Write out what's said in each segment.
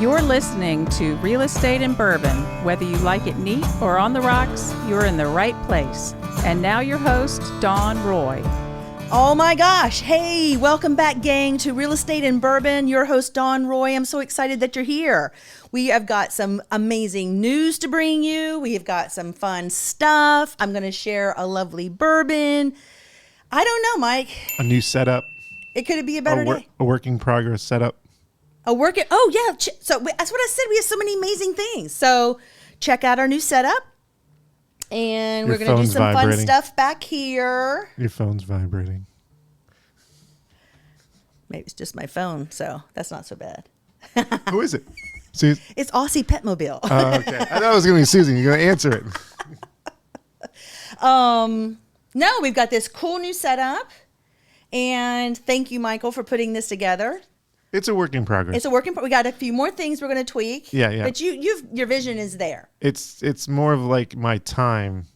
You're listening to Real Estate in Bourbon. Whether you like it neat or on the rocks, you're in the right place. And now your host, Dawn Roy. Oh my gosh. Hey, welcome back, gang, to Real Estate in Bourbon. Your host, Dawn Roy. I'm so excited that you're here. We have got some amazing news to bring you. We have got some fun stuff. I'm going to share a lovely bourbon. I don't know, Mike. A new setup. It could be a better day. A work in progress setup. Oh, yeah. So that's what I said. We have so many amazing things. So check out our new setup. And we're going to do some fun stuff back here. Your phone's vibrating. Maybe it's just my phone, so that's not so bad. Who is it? Susan? It's Aussie Petmobile. Oh, okay. I thought it was going to be Susan. You're going to answer it. No, we've got this cool new setup. And thank you, Michael, for putting this together. It's a work in progress. We got a few more things we're going to tweak. Yeah. But your vision is there. It's more of like my time.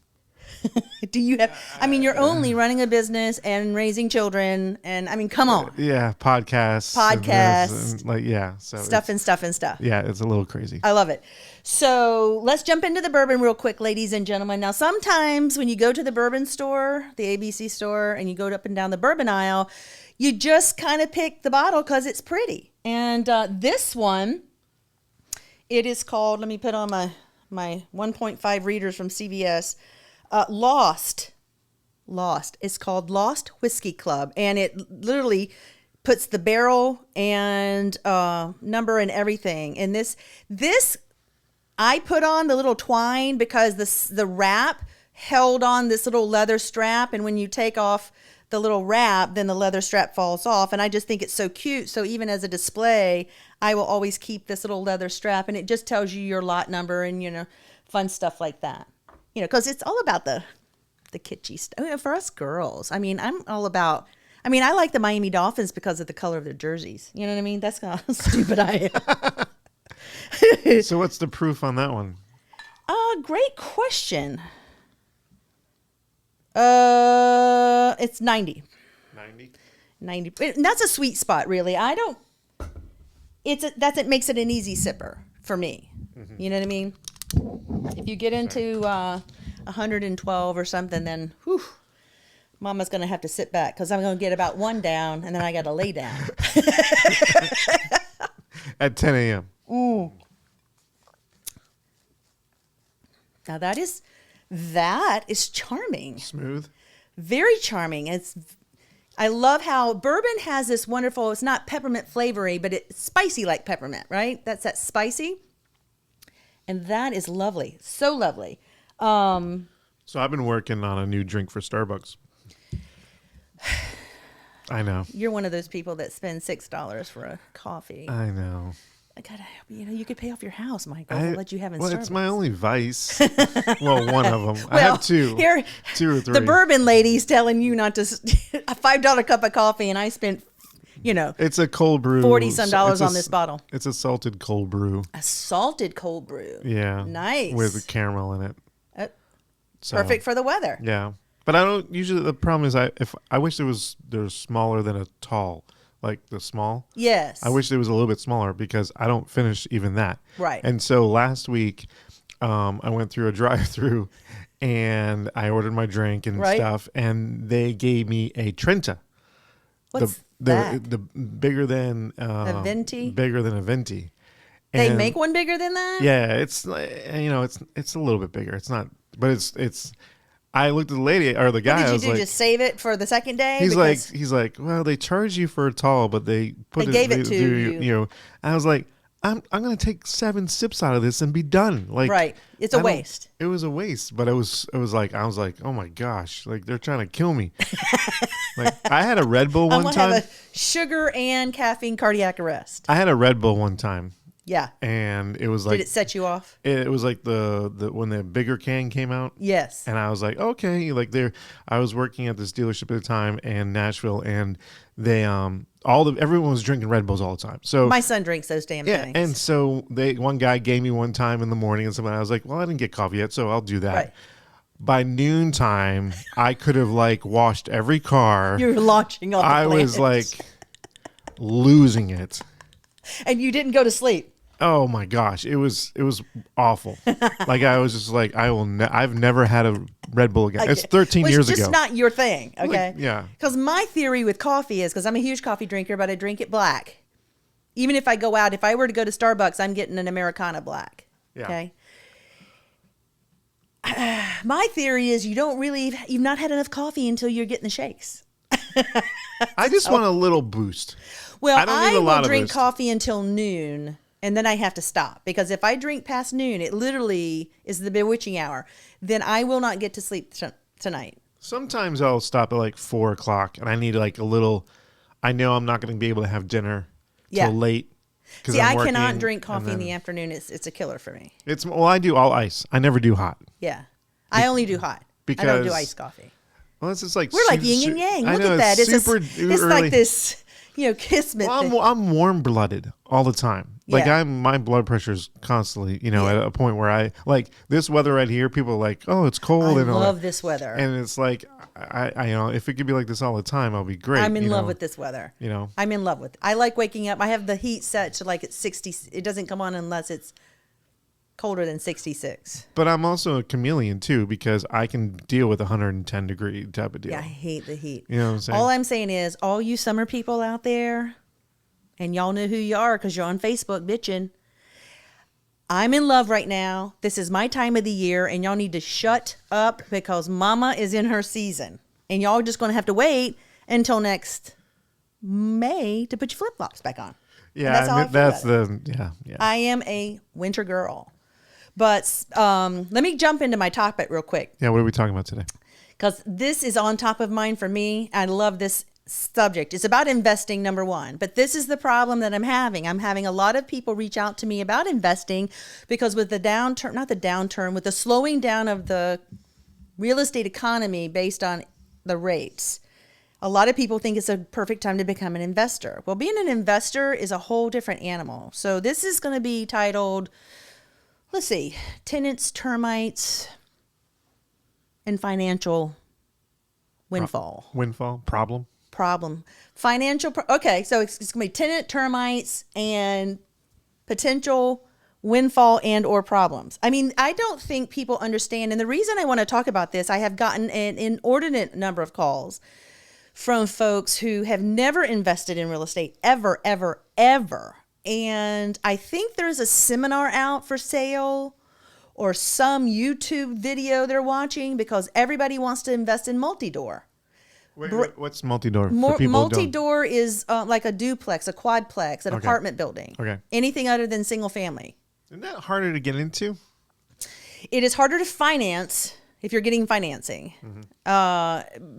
Do you have? I mean, you're only running a business and raising children, and I mean, come on. Yeah, podcasts. So stuff. Yeah, it's a little crazy. I love it. So let's jump into the bourbon real quick, ladies and gentlemen. Now, sometimes when you go to the bourbon store, the ABC store, and you go up and down the bourbon aisle, you just kind of pick the bottle because it's pretty. And this one, it is called. Let me put on my 1.5 readers from CVS. Lost. It's called Lost Whiskey Club, and it literally puts the barrel and number and everything. And this I put on the little twine because the wrap held on this little leather strap, and when you take off the little wrap, then the leather strap falls off. And I just think it's so cute. So even as a display, I will always keep this little leather strap, and it just tells you your lot number and fun stuff like that. Because it's all about the kitschy stuff. For us girls, I mean, I like the Miami Dolphins because of the color of their jerseys. You know what I mean? That's how stupid I am. So what's the proof on that one? Great question. It's 90. 90. And that's a sweet spot, really. It makes it an easy sipper for me. Mm-hmm. You know what I mean? If you get into 112 or something, then Mama's going to have to sit back because I'm going to get about one down, and then I got to lay down. At 10 a.m. Now that is charming. Smooth. Very charming. I love how bourbon has this wonderful, it's not peppermint flavory, but it's spicy like peppermint, right? That's that spicy. And that is lovely. So lovely. So I've been working on a new drink for Starbucks. I know. You're one of those people that spend $6 for a coffee. I know. I gotta help you. You could pay off your house, Michael. I'll let you have in Starbucks. It's my only vice. Well, one of them. I have two. Two or three. The bourbon lady's telling you not to a $5 cup of coffee, and I spent it's a cold brew. $40 on this bottle. It's a salted cold brew. A salted cold brew. Yeah. Nice. With caramel in it. Perfect for the weather. Yeah. But I don't usually, the problem is I wish they're smaller than a tall, like the small. Yes. I wish it was a little bit smaller because I don't finish even that. Right. And so last week I went through a drive-through and I ordered my drink and stuff, and they gave me a Trenta. What's that? The bigger than a venti. Bigger than a venti. They make one bigger than that. Yeah, it's it's a little bit bigger. It's not, but it's. I looked at the lady or the guy. What did you do? Just save it for the second day? He's like, well, they charge you for a tall, but they gave it to you. I was like, I'm going to take 7 sips out of this and be done. Like, right. It's a waste. It was a waste, but I was like, oh my gosh, like they're trying to kill me. Like I had a Red Bull one time. I'm going to have a sugar and caffeine cardiac arrest. I had a Red Bull one time. Yeah. And it was like. Did it set you off? It was like the when the bigger can came out. Yes. And I was like, okay, I was working at this dealership at the time in Nashville, and they everyone was drinking Red Bulls all the time. So my son drinks those damn things. Yeah, and so one guy gave me one time in the morning, and I was like, well, I didn't get coffee yet, so I'll do that. Right. By noontime, I could have washed every car. You were launching on the planet. I was losing it. And you didn't go to sleep. Oh my gosh, it was awful. Like I was just like, I've never had a Red Bull again. It's 13 years It's just ago. not your thing, okay? Like, yeah. Because my theory with coffee is, because I'm a huge coffee drinker, but I drink it black. Even if I go out, if I were to go to Starbucks, I'm getting an Americano black. Yeah. Okay. My theory is you've not had enough coffee until you're getting the shakes. I just want a little boost. Well, I don't need a lot will of drink boost. coffee until noon, and then I have to stop, because if I drink past noon, it literally is the bewitching hour. Then I will not get to sleep tonight. Sometimes I'll stop at like 4 o'clock, and I need like a little. I know I'm not going to be able to have dinner Yeah. till late. See, I'm I cannot working, drink coffee in and the then afternoon. It's a killer for me. I do all ice. I never do hot. Yeah. I only do hot. I don't do because- iced coffee. Well, it's just like We're like yin and yang. I Look know, at that. It's super it's early. like this, kismet Well, thing. I'm warm blooded all the time. Like Yeah. my blood pressure's constantly, at a point where I like this weather right here. People are like, oh, it's cold I and all love that. this weather. And it's like, I if it could be like this all the time, I'll be great. I'm in love with this weather. I'm in love with it. I like waking up. I have the heat set to like it's 60. It doesn't come on unless it's colder than 66. But I'm also a chameleon too, because I can deal with 110 degree type of deal. Yeah, I hate the heat. You know what I'm saying? All I'm saying is, all you summer people out there, and y'all know who you are because you're on Facebook bitching. I'm in love right now. This is my time of the year, and y'all need to shut up because mama is in her season. And y'all just going to have to wait until next May to put your flip-flops back on. Yeah, That's how I feel about yeah. I am a winter girl. But let me jump into my topic real quick, Yeah, what are we talking about today? because this is on top of mind for me. I love this subject. It's about investing, number one. But this is the problem that I'm having. I'm having a lot of people reach out to me about investing because with the with the slowing down of the real estate economy based on the rates, a lot of people think it's a perfect time to become an investor. Well, being an investor is a whole different animal. So this is going to be titled, let's see, Tenants, Termites, and Financial Windfall. Windfall problem. Okay, so it's going to be tenant, termites, and potential windfall and or problems. I mean, I don't think people understand. And the reason I want to talk about this, I have gotten an inordinate number of calls from folks who have never invested in real estate ever, ever, ever. And I think there's a seminar out for sale or some YouTube video they're watching because everybody wants to invest in multi-door. Wait, what's multi-door? For people who don't- Multi-door is like a duplex, a quadplex, an apartment building. Okay. Anything other than single family. Isn't that harder to get into? It is harder to finance if you're getting financing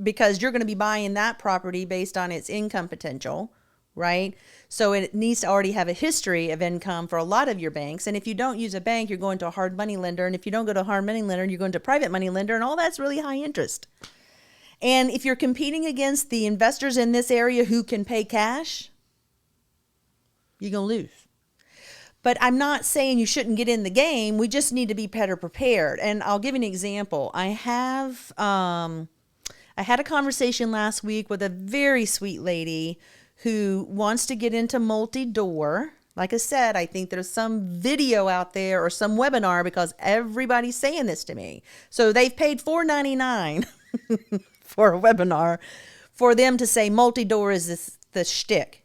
because you're going to be buying that property based on its income potential, right? So it needs to already have a history of income for a lot of your banks. And if you don't use a bank, you're going to a hard money lender. And if you don't go to a hard money lender, you're going to a private money lender. And all that's really high interest. And if you're competing against the investors in this area who can pay cash, you're going to lose. But I'm not saying you shouldn't get in the game. We just need to be better prepared. And I'll give you an example. I had a conversation last week with a very sweet lady who wants to get into multi-door. Like I said, I think there's some video out there or some webinar because everybody's saying this to me. So they've paid $4.99 for a webinar for them to say multi-door is the shtick,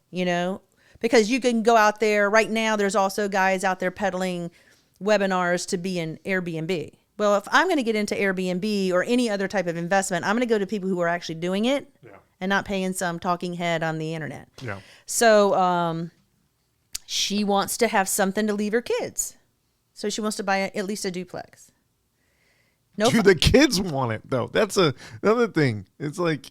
because you can go out there right now. There's also guys out there peddling webinars to be in Airbnb. Well, if I'm going to get into Airbnb or any other type of investment, I'm going to go to people who are actually doing it and not paying some talking head on the internet. Yeah. So she wants to have something to leave her kids. So she wants to buy at least a duplex. Do the kids want it though? That's another thing. It's like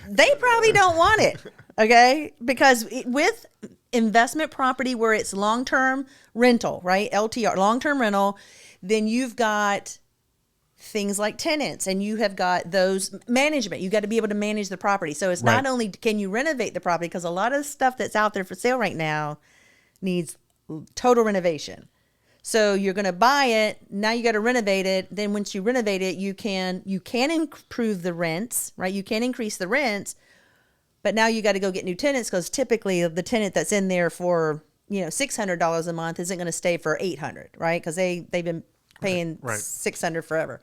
they probably don't want it, okay? Because with investment property where it's long-term rental, right? LTR, long-term rental, then you've got things like tenants and you have got those management. You got to be able to manage the property. So it's not only can you renovate the property, because a lot of stuff that's out there for sale right now needs total renovation. So you're going to buy it. Now you got to renovate it. Then once you renovate it, you can improve the rents, right? You can increase the rents, but now you got to go get new tenants because typically the tenant that's in there for $600 a month isn't going to stay for $800, right? Because they've been paying Right. $600 forever.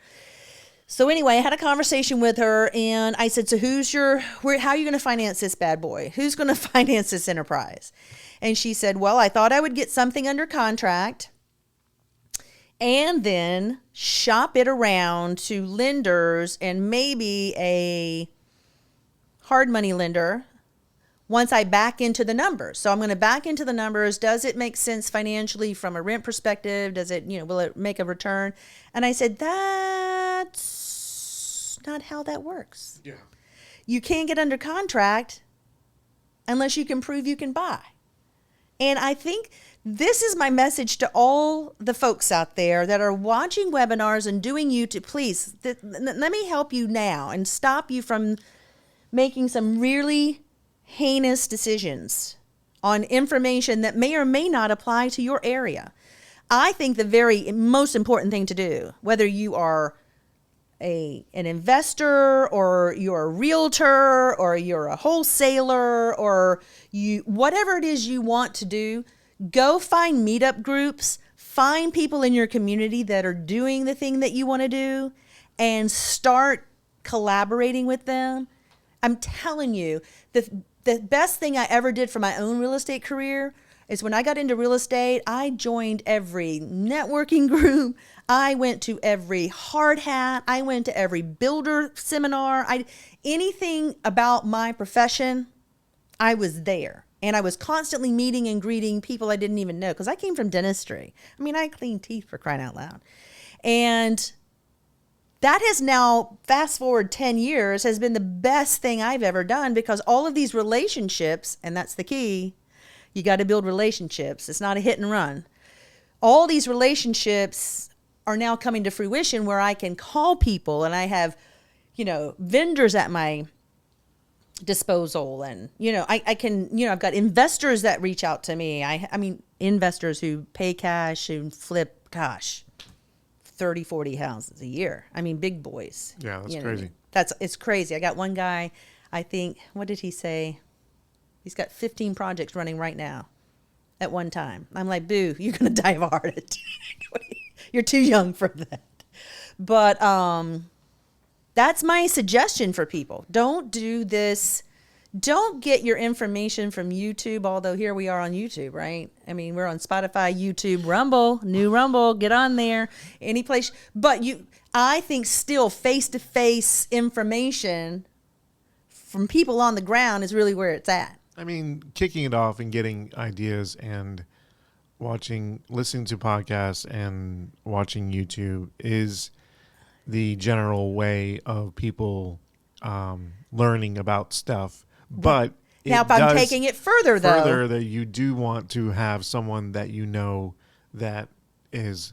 So anyway, I had a conversation with her, and I said, so how are you going to finance this bad boy? Who's going to finance this enterprise? And she said, well, I thought I would get something under contract and then shop it around to lenders and maybe a hard money lender once I back into the numbers. So I'm going to back into the numbers. Does it make sense financially from a rent perspective? Does it, will it make a return? And I said, that's not how that works. Yeah. You can't get under contract unless you can prove you can buy. And I think this is my message to all the folks out there that are watching webinars and doing YouTube. Please, let me help you now and stop you from making some really heinous decisions on information that may or may not apply to your area. I think the very most important thing to do, whether you are an investor or you're a realtor or you're a wholesaler or whatever it is you want to do, go find meetup groups, find people in your community that are doing the thing that you want to do, and start collaborating with them. I'm telling you, the best thing I ever did for my own real estate career is when I got into real estate, I joined every networking group. I went to every hard hat. I went to every builder seminar. Anything about my profession, I was there. And I was constantly meeting and greeting people I didn't even know because I came from dentistry. I mean, I cleaned teeth, for crying out loud. And that has now, fast forward 10 years, has been the best thing I've ever done because all of these relationships, and that's the key, you got to build relationships. It's not a hit and run. All these relationships are now coming to fruition where I can call people and I have, vendors at my disposal, and I can, I've got investors that reach out to me. I mean investors who pay cash and flip 30, 40 houses a year. I mean big boys. Yeah, that's crazy. It's crazy. I got one guy, I think, what did he say? He's got 15 projects running right now at one time. I'm like, boo, you're going to die of a heart attack. You're too young for that. But that's my suggestion for people. Don't do this. Don't get your information from YouTube, although here we are on YouTube, right? I mean, we're on Spotify, YouTube, Rumble, new Rumble, get on there, any place. But I think still face-to-face information from people on the ground is really where it's at. I mean, kicking it off and getting ideas and listening to podcasts and watching YouTube is the general way of people learning about stuff. But now, if I'm taking it further, that you do want to have someone that that is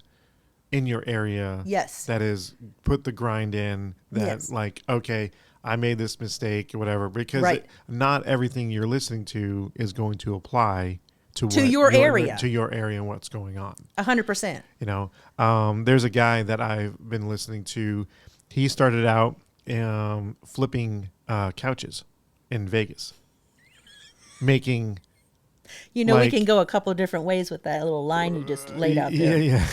in your area. Yes. That is put the grind in. That yes. Like, okay, I made this mistake or whatever, because right. Not everything you're listening to is going to apply to your area and what's going on. 100%. There's a guy that I've been listening to. He started out flipping couches in Vegas, making. We can go a couple of different ways with that little line you just laid out there. Yeah.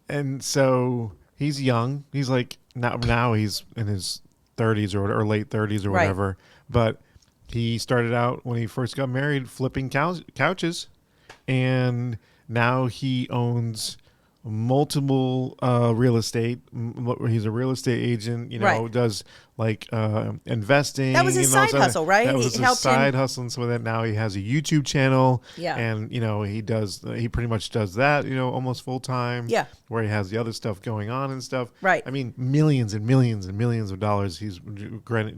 And so he's young. He's like now he's in his 30s or late 30s or whatever. Right. But he started out when he first got married flipping couches, and now he owns multiple real estate. He's a real estate agent. Right. Does like investing. That was his side hustle, right? That was his side hustle, and so that now he has a YouTube channel. Yeah. And he pretty much does that. Almost full time. Yeah. Where he has the other stuff going on and stuff. Right. I mean, millions and millions and millions of dollars he's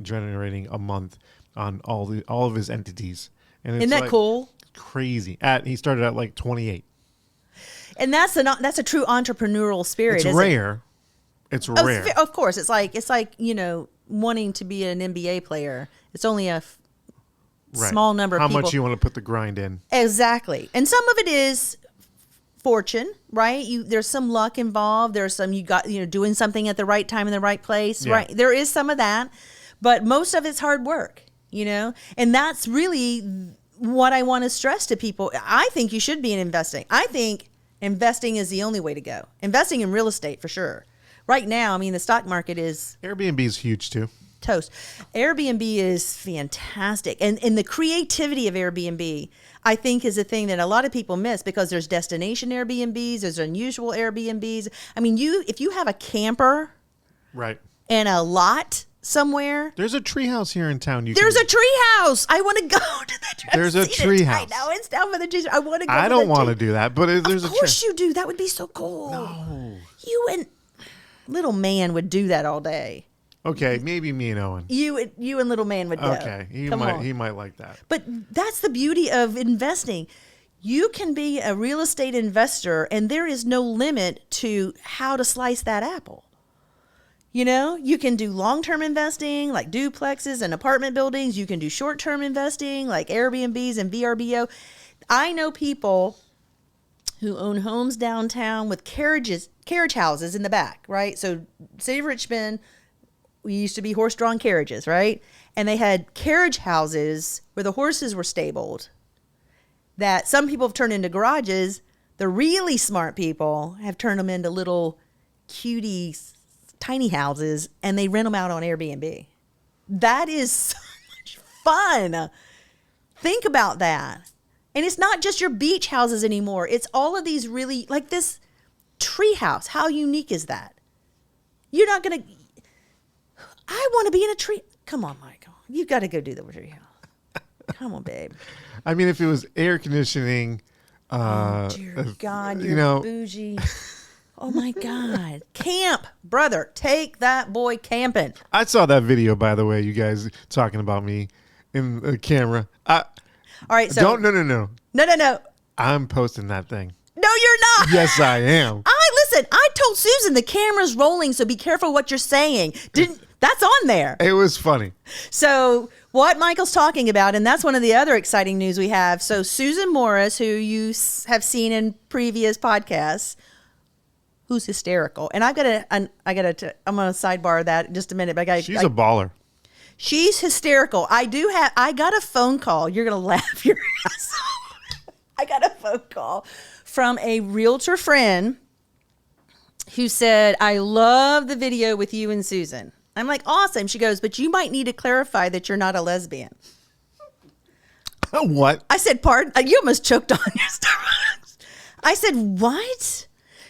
generating a month on all of his entities. And isn't that cool? Crazy. He started at like 28. And that's a true entrepreneurial spirit. It's rare. It's rare. Of course, it's like wanting to be an NBA player. It's only a small number of people. How much you want to put the grind in? Exactly, and some of it is fortune, right? There's some luck involved. There's some doing something at the right time in the right place, right? There is some of that, but most of it's hard work, and that's really what I want to stress to people, I think you should be in investing. I think investing is the only way to go. Investing in real estate for sure. Right now, I mean, the stock market is Airbnb is huge too. toast. Airbnb is fantastic. And the creativity of Airbnb, I think, is a thing that a lot of people miss because there's destination Airbnbs, there's unusual Airbnbs. I mean, if you have a camper Right. and a lot somewhere. There's a treehouse here in town. There's a tree house. I want to go to the There's a tree house. I know it's down for the trees. I want to go. I don't want to do that, but there's a Of course you do. That would be so cool. No. You and little man would do that all day. Okay, maybe me and Owen. You and little man would go. Okay, he might like that. But that's the beauty of investing. You can be a real estate investor, and there is no limit to how to slice that apple. You know, you can do long-term investing like duplexes and apartment buildings. You can do short-term investing like Airbnbs and VRBO. I know people who own homes downtown with carriage houses in the back, right? So City of Richmond, we used to be horse-drawn carriages, right? And they had carriage houses where the horses were stabled that some people have turned into garages. The really smart people have turned them into little cutie tiny houses, and they rent them out on Airbnb. That is so much fun. Think about that. And it's not just your beach houses anymore. It's all of these really, like this tree house. How unique is that? You're not going to, I want to be in a tree. Come on, Michael. You've got to go do the tree house. Come on, babe. I mean, if it was air conditioning, Dear God, you're bougie. Oh my God. Camp, brother. Take that boy camping. I saw that video, by the way, you guys talking about me in the camera. All right, so No. I'm posting that thing. No, you're not. Yes, I am. Listen, I told Susan the camera's rolling, so be careful what you're saying. That's on there. It was funny. So what Michael's talking about, and that's one of the other exciting news we have. So Susan Morris, who you have seen in previous podcasts, who's hysterical. And I'm going to sidebar that in just a minute. But She's a baller. She's hysterical. I got a phone call. You're going to laugh your ass off. I got a phone call from a realtor friend who said, I love the video with you and Susan. I'm like, awesome. She goes, but you might need to clarify that you're not a lesbian. What? I said, pardon? You almost choked on your stomach. I said, what?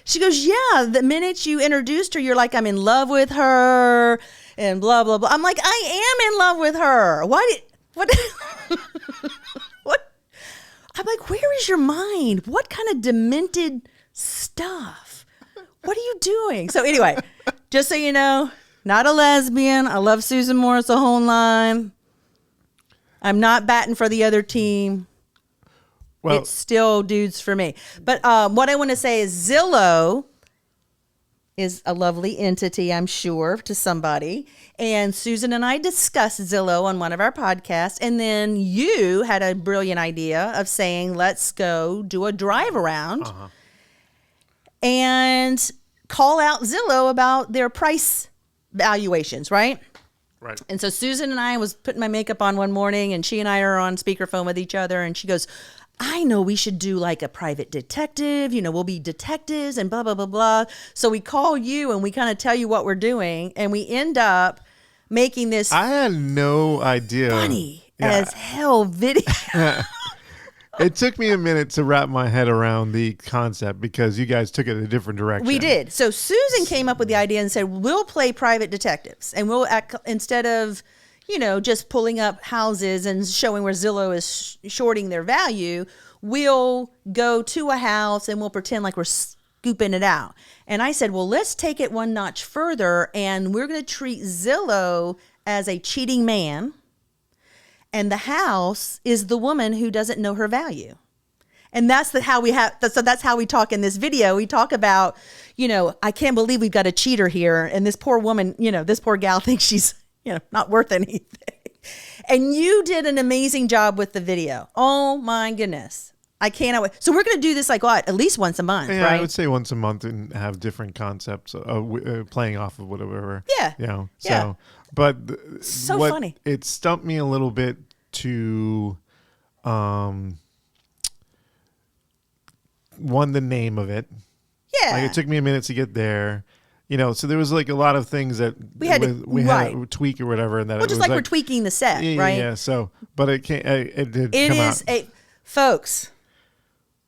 She goes, yeah, the minute you introduced her, you're like, I'm in love with her and blah, blah, blah. I'm like, I am in love with her. What? What? I'm like, where is your mind? What kind of demented stuff? What are you doing? So anyway, just so you know, not a lesbian. I love Susan Morris the whole line. I'm not batting for the other team. Well, it's still dudes for me. But what I want to say is Zillow is a lovely entity, I'm sure, to somebody. And Susan and I discussed Zillow on one of our podcasts. And then you had a brilliant idea of saying, let's go do a drive around and call out Zillow about their price valuations, right? Right. And so Susan and I was putting my makeup on one morning, and she and I are on speakerphone with each other. And she goes, I know we should do like a private detective, we'll be detectives and blah, blah, blah, blah. So we call you and we kind of tell you what we're doing. And we end up making this I had no idea. Funny as hell video. It took me a minute to wrap my head around the concept because you guys took it a different direction. We did. So Susan came up with the idea and said, we'll play private detectives. And we'll act, instead of just pulling up houses and showing where Zillow is shorting their value, we'll go to a house and we'll pretend like we're scooping it out. And I said, well, let's take it one notch further, and we're going to treat Zillow as a cheating man, and the house is the woman who doesn't know her value. And that's how we talk in this video. We talk about, I can't believe we've got a cheater here, and this poor woman, this poor gal thinks she's not worth anything. And you did an amazing job with the video. Oh my goodness. I cannot wait. So we're going to do this at least once a month, yeah, right? I would say once a month and have different concepts playing off of whatever. Yeah. So, but so funny. It stumped me a little bit to one, the name of it. Yeah. Like it took me a minute to get there. So there was like a lot of things that We had to tweak or whatever, and that well, just like we're tweaking the set, right? Yeah. So, but it can't. It did. It come is out. Folks.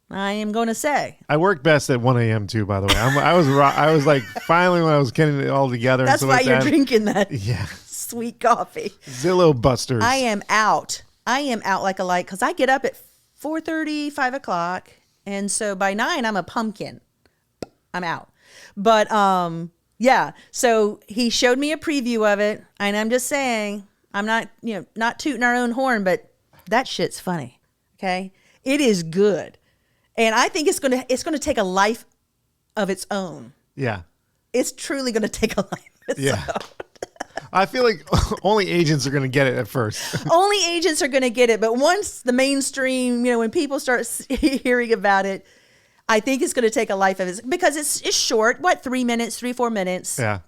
I am going to say I work best at 1 a.m. too. By the way, I was like finally when I was getting it all together. That's and why like you're that. drinking that Yeah. sweet coffee. Zillow busters. I am out like a light because I get up at 4:30, 5 o'clock, and so by 9 I'm a pumpkin. I'm out. But yeah. So he showed me a preview of it, and I'm just saying I'm not tooting our own horn, but that shit's funny. Okay, it is good, and I think it's gonna take a life of its own. Yeah. It's truly gonna take a life of its own. I feel like only agents are going to get it at first. Only agents are going to get it. But once the mainstream, when people start hearing about it, I think it's going to take a life of it because it's short. What, 3 minutes, 4 minutes? Yeah.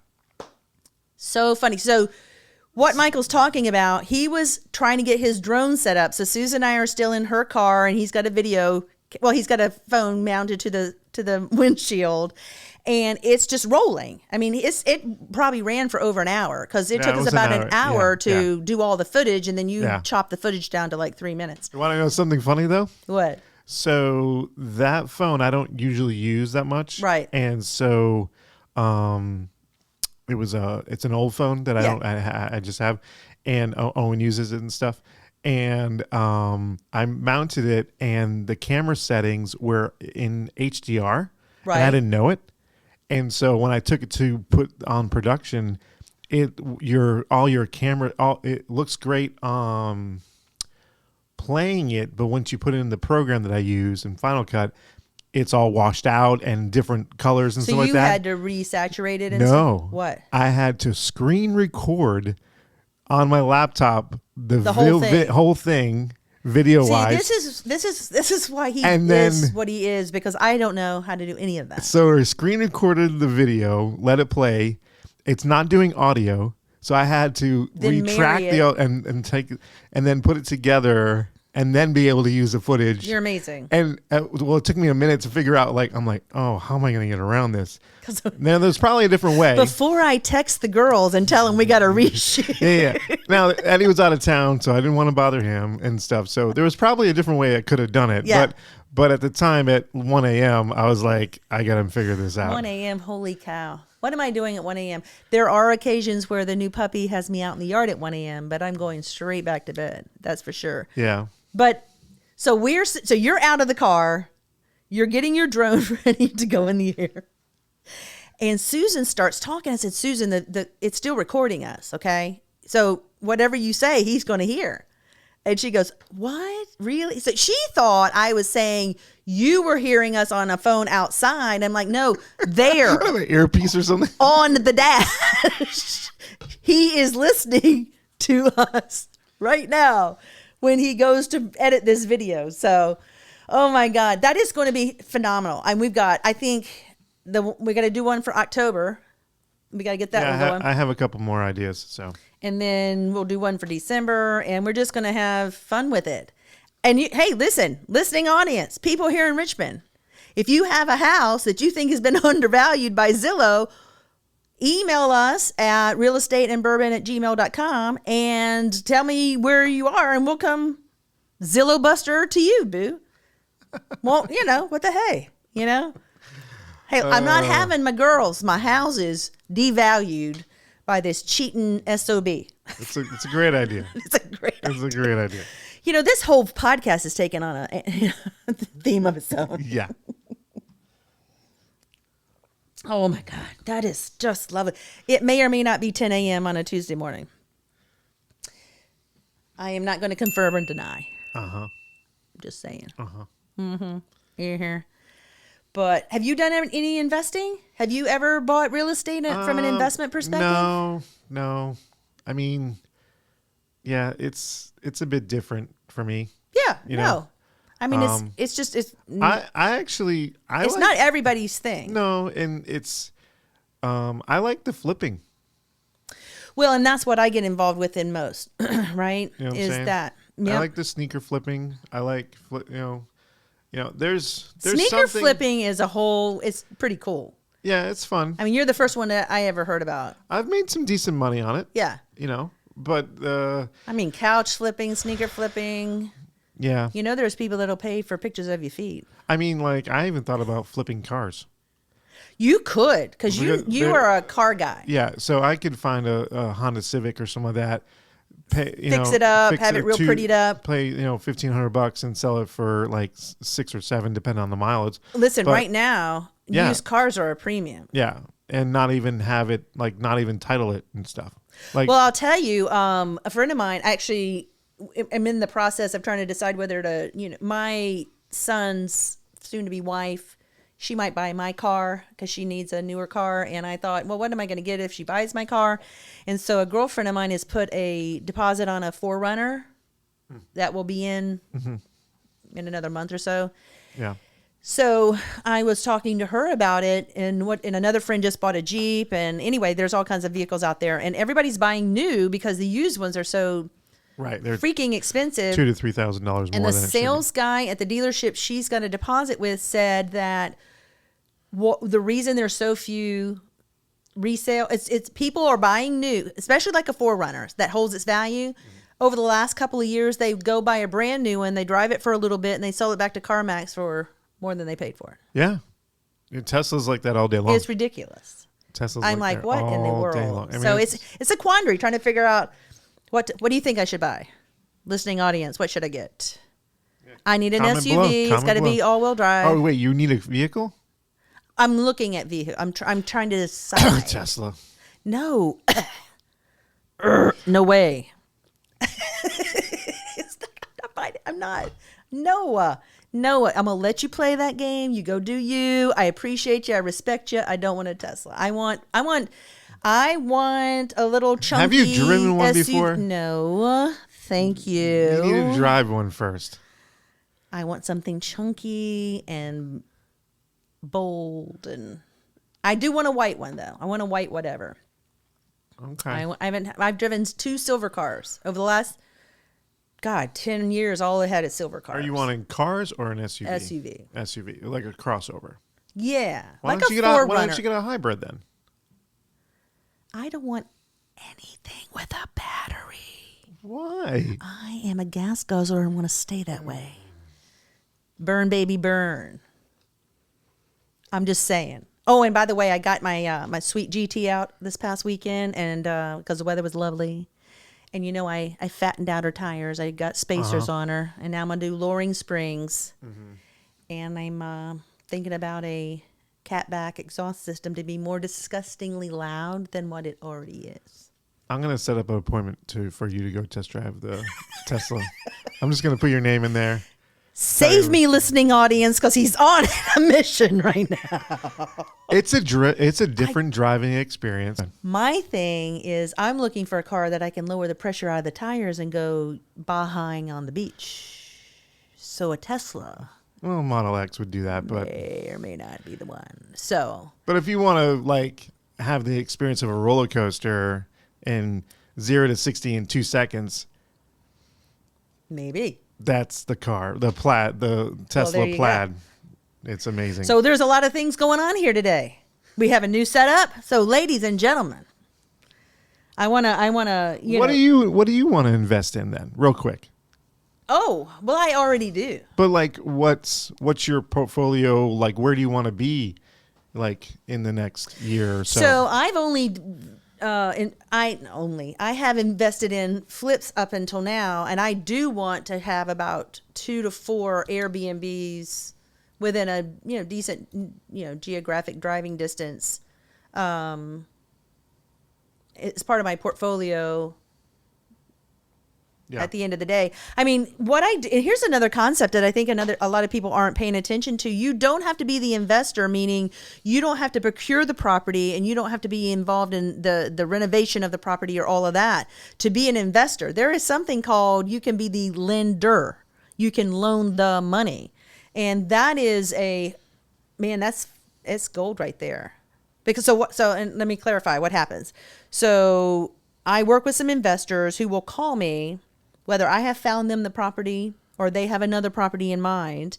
So funny. So what Michael's talking about, he was trying to get his drone set up. So Susan and I are still in her car and he's got a video. Well, he's got a phone mounted to the windshield. And it's just rolling. I mean, it probably ran for over an hour because it took us about an hour to do all the footage, and then you chop the footage down to like 3 minutes. You want to know something funny though? What? So that phone I don't usually use that much, right? And so, it's an old phone that I just have, and Owen uses it and stuff. And I mounted it, and the camera settings were in HDR, right? And I didn't know it. And so when I took it to put on production, it looks great playing it, but once you put it in the program that I use in Final Cut, it's all washed out and different colors and stuff like that. So you had to resaturate it? No. What? I had to screen record on my laptop the whole thing. Video wise. This is why he is what he is, because I don't know how to do any of that. So I screen recorded the video, let it play. It's not doing audio, so I had to retract and take and then put it together and then be able to use the footage. You're amazing. And it took me a minute to figure out. I'm like, oh, how am I going to get around this? Now there's probably a different way. Before I text the girls and tell them we got to reshoot. Yeah. Now Eddie was out of town, so I didn't want to bother him and stuff. So there was probably a different way I could have done it. Yeah. But at the time at 1 a.m., I was like, I got to figure this out. 1 a.m. Holy cow. What am I doing at 1 a.m.? There are occasions where the new puppy has me out in the yard at 1 a.m., but I'm going straight back to bed. That's for sure. Yeah. But so you're out of the car. You're getting your drone ready to go in the air. And Susan starts talking. I said, Susan, it's still recording us, okay? So whatever you say, he's going to hear. And she goes, what? Really? So she thought I was saying you were hearing us on a phone outside. I'm like, no, there. An earpiece or something? On the dash. He is listening to us right now when he goes to edit this video. So, oh my God, that is going to be phenomenal. And we've got, I think, we got to do one for October. We got to get that one going. I have a couple more ideas. So, and then we'll do one for December, and we're just going to have fun with it. And hey, listening audience, people here in Richmond, if you have a house that you think has been undervalued by Zillow, email us at realestateandbourbon@gmail.com and tell me where you are, and we'll come Zillow buster to you, boo. Well, what the hey, Hey, I'm not having my houses devalued by this cheating SOB. It's a great idea. It's a great idea. This whole podcast is taking on a theme of its own. Yeah. Oh my God. That is just lovely. It may or may not be 10 a.m. on a Tuesday morning. I am not going to confirm or deny. Uh-huh. Just saying. Uh-huh. Mm-hmm. You're here. But have you done any investing? Have you ever bought real estate from an investment perspective? No. I mean, yeah, it's a bit different for me. Yeah, no. I mean, it's not everybody's thing. No, and it's, I like the flipping. Well, and that's what I get involved with in most, right? You know what I'm saying? I like the sneaker flipping. I like, there's Sneaker something, flipping is it's pretty cool. Yeah, it's fun. I mean, you're the first one that I ever heard about. I've made some decent money on it. Yeah. But I mean, couch flipping, sneaker flipping. Yeah. There's people that'll pay for pictures of your feet. I mean, like, I even thought about flipping cars. You could, because you are a car guy. Yeah, so I could find a Honda Civic or something like that. Fix it up, have it real prettied up. Pay $1,500 and sell it for like 6 or 7, depending on the mileage. Listen, right now, used cars are a premium. Yeah, and not even have it not even title it and stuff. Like, well, I'll tell you, a friend of mine actually. I'm in the process of trying to decide whether to, my son's soon-to-be wife. She might buy my car because she needs a newer car. And I thought, well, what am I going to get if she buys my car? And so a girlfriend of mine has put a deposit on a 4Runner that will be in another month or so. Yeah. So I was talking to her about it, and another friend just bought a Jeep. And anyway, there's all kinds of vehicles out there. And everybody's buying new because the used ones are so they're freaking expensive. $2,000 to $3,000 more. And the sales guy at the dealership she's got a deposit with said that the reason there's so few resale, it's people are buying new, especially like a 4Runner that holds its value. Over the last couple of years, they go buy a brand new one, they drive it for a little bit, and they sell it back to CarMax for more than they paid for it. Yeah, Tesla's like that all day long. It's ridiculous. Tesla's I'm like what in the world? I mean, so it's a quandary trying to figure out. What do you think I should buy? Listening audience, what should I get? I need an SUV. It's got to be all-wheel drive. Oh, wait, you need a vehicle? I'm looking at vehicle. I'm trying to decide. Tesla. No. No way. I'm not. Noah. I'm going to let you play that game. You go do you. I appreciate you. I respect you. I don't want a Tesla. I want a little chunky. Have you driven one before? No, thank you. You need to drive one first. I want something chunky and bold, and I do want a white one though. I want a white whatever. Okay. I've driven 2 silver cars over the last 10 years. All I had is silver cars. Are you wanting cars or an SUV? SUV, like a crossover. Yeah, Why like don't a you 4Runner. Why don't you get a hybrid then? I don't want anything with a battery. Why? I am a gas guzzler and want to stay that way. Burn, baby, burn. I'm just saying. Oh, and by the way, I got my sweet GT out this past weekend, and because the weather was lovely. And I fattened out her tires. I got spacers on her, and now I'm gonna do Loring Springs. And I'm thinking about a catback exhaust system to be more disgustingly loud than what it already is. I'm going to set up an appointment for you to go test drive the Tesla. I'm just going to put your name in there. Save me, listening audience, because he's on a mission right now. It's a different driving experience. My thing is I'm looking for a car that I can lower the pressure out of the tires and go Bahaing on the beach. So a Tesla. Well, Model X would do that, but may or may not be the one. So, but if you want to have the experience of a roller coaster in 0 to 60 in 2 seconds, maybe that's the car, the Tesla Plaid. It's amazing. So there's a lot of things going on here today. We have a new setup. So, ladies and gentlemen, I wanna. What do you want to invest in then, real quick? Oh, well, I already do. But what's your portfolio like? Where do you want to be, in the next year or so? So I've I have invested in flips up until now, and I do want to have about 2 to 4 Airbnbs within a decent geographic driving distance. It's part of my portfolio. Yeah. At the end of the day, I mean, here's another concept that I think a lot of people aren't paying attention to. You don't have to be the investor, meaning you don't have to procure the property and you don't have to be involved in the renovation of the property or all of that to be an investor. There is something called, you can be the lender. You can loan the money. And that is it's gold right there. Because and let me clarify what happens. So I work with some investors who will call me whether I have found them the property or they have another property in mind,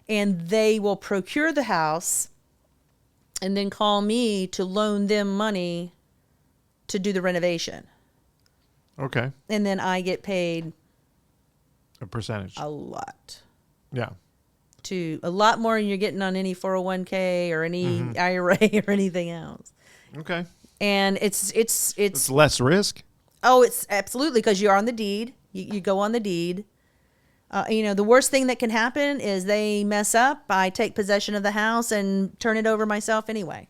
and they will procure the house and then call me to loan them money to do the renovation. Okay. And then I get paid A percentage. a lot. Yeah. A lot more than you're getting on any 401k or any IRA or anything else. Okay. And it's less risk. Oh, it's absolutely, because you're on the deed. You go on the deed. The worst thing that can happen is they mess up. I take possession of the house and turn it over myself anyway.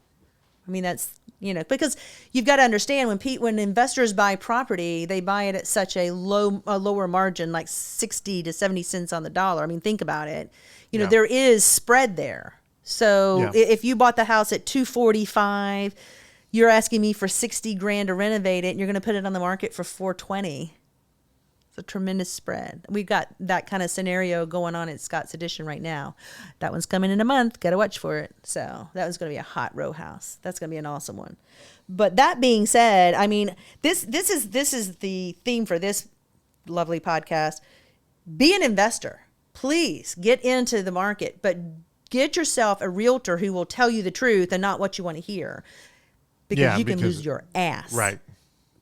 I mean, that's, because you've got to understand when investors buy property, they buy it at such a lower margin, like 60 to 70 cents on the dollar. I mean, think about it. There is spread there. So if you bought the house at $245, you're asking me for $60,000 to renovate it, and you're going to put it on the market for $420. It's a tremendous spread. We've got that kind of scenario going on at Scott's Addition right now. That one's coming in a month. Got to watch for it. So that was going to be a hot row house. That's going to be an awesome one. But that being said, I mean, this is the theme for this lovely podcast. Be an investor. Please get into the market, but get yourself a realtor who will tell you the truth and not what you want to hear. Because you can lose your ass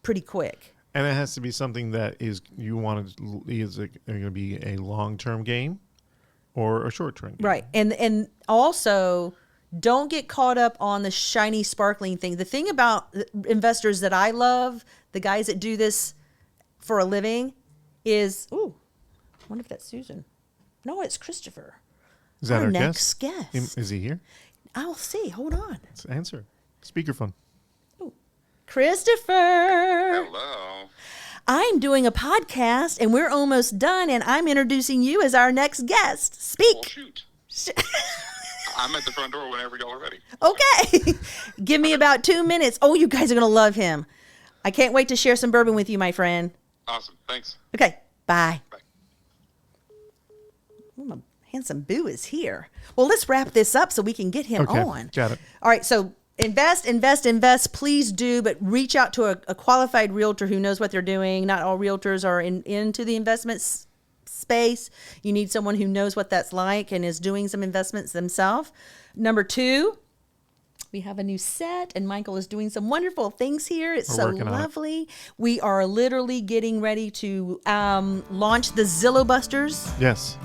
pretty quick. And it has to be something that is it going to be a long-term game or a short-term game? Right. And also, don't get caught up on the shiny, sparkling thing. The thing about investors that I love, the guys that do this for a living, is, I wonder if that's Susan. No, it's Christopher. Is that our next guest? guest? Is he here? I'll see. Hold on. Let's answer. Speakerphone. Christopher. Hello. I'm doing a podcast and we're almost done, and I'm introducing you as our next guest. Speak. Well, shoot. I'm at the front door whenever y'all are ready. Okay. Give me about 2 minutes. Oh, you guys are going to love him. I can't wait to share some bourbon with you, my friend. Awesome. Thanks. Okay. Bye. Bye. Ooh, my handsome boo is here. Well, let's wrap this up so we can get him on. Got it. All right. So invest. Please do, but reach out to a qualified realtor who knows what they're doing. Not all realtors are into the investment space. You need someone who knows what that's like and is doing some investments themselves. Number 2, we have a new set, and Michael is doing some wonderful things here. It's so lovely. We are literally getting ready to launch the Zillow Busters. Yes.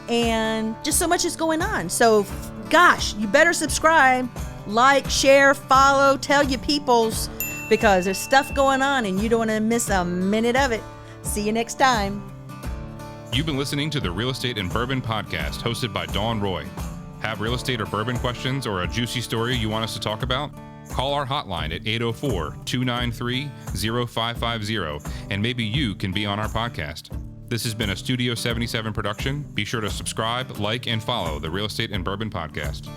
And just so much is going on. So, gosh, you better subscribe, like, share, follow, tell your peoples, because there's stuff going on and you don't want to miss a minute of it. See you next time. You've been listening to the Real Estate and Bourbon podcast, hosted by Dawn Roy. Have real estate or bourbon questions or a juicy story you want us to talk about? Call our hotline at 804-293-0550, and maybe you can be on our podcast. This has been a Studio 77 production. Be sure to subscribe, like, and follow the Real Estate and Bourbon podcast.